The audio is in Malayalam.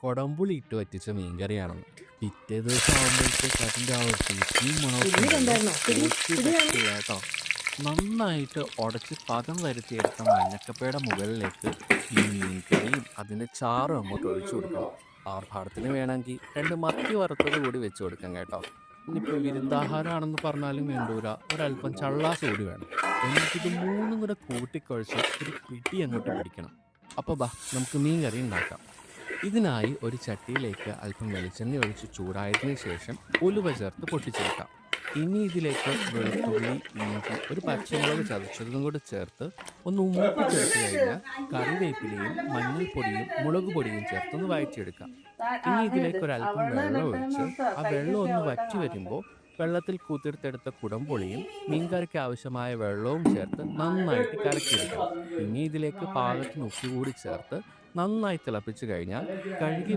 കൊടംപുളി ഇട്ട് വറ്റിച്ച മീൻകറിയാണെന്ന്. പിറ്റേ ദിവസം ആകുമ്പോഴത്തേക്ക് അതിൻ്റെ ആ ഒരു രുചിയും മണമൊക്കെ പിടി ഉണ്ടല്ലോ കണ്ടായിരുന്നോ? പോറ്റി പിടി കാണും. പറ്റുക കേട്ടോ. നന്നായിട്ട് ഉടച്ച് പദം വരുത്തിയെടുത്ത മഞ്ഞക്കപ്പയുടെ മുകളിലേക്ക് ഈ മീൻകറിയും അതിൻ്റെ ചാറും അങ്ങോട്ട് ഒഴിച്ചു കൊടുക്കണം. ആർഭാടത്തിന് വേണമെങ്കിൽ 2 മത്തി വറുത്തത് കൂടി വെച്ച് കൊടുക്കാം കേട്ടോ. ഇനിയിപ്പോൾ വിരുന്നാഹാരമാണെന്ന് പറഞ്ഞാലും വേണ്ടൂല, ഒരല്പം ചള്ളാസ് കൂടി വേണം. എന്നിട്ടിത് മൂന്നും കൂടെ കൂട്ടിക്കുഴച്ച് ഒരു പിടി അങ്ങോട്ട് പിടിക്കണം. അപ്പോൾ ബാ നമുക്ക് മീൻ കറി ഉണ്ടാക്കാം. ഇതിനായി ഒരു ചട്ടിയിലേക്ക് അല്പം വെളിച്ചെണ്ണ ഒഴിച്ച് ചൂടായതിനു ശേഷം ഉലുവ ചേർത്ത് പൊട്ടിച്ചെടുക്കാം. ഇനി ഇതിലേക്ക് വെളുത്തുള്ളി, ഇഞ്ചി, ഒരു പച്ചമുളക് ചതച്ചതും കൂടി ചേർത്ത് ഒന്ന് മൂപ്പിച്ചെടുത്ത് കഴിഞ്ഞാൽ കറിവേപ്പിലയും മഞ്ഞൾപ്പൊടിയും മുളക് പൊടിയും ചേർത്തൊന്ന് വഴറ്റിയെടുക്കാം. ഇനി ഇതിലേക്ക് ഒരല്പം വെള്ളം ഒഴിച്ച് ആ വെള്ളം ഒന്ന് വറ്റി വരുമ്പോൾ വെള്ളത്തിൽ കുതിർത്തെടുത്ത കുടംപുളിയും മീൻകറിക്ക് ആവശ്യമായ വെള്ളവും ചേർത്ത് നന്നായിട്ട് കലക്കിയെടുക്കണം. ഇനി ഇതിലേക്ക് പാകത്തിന് ഉപ്പ് കൂടി ചേർത്ത് നന്നായി തിളപ്പിച്ച് കഴിഞ്ഞാൽ കഴുകി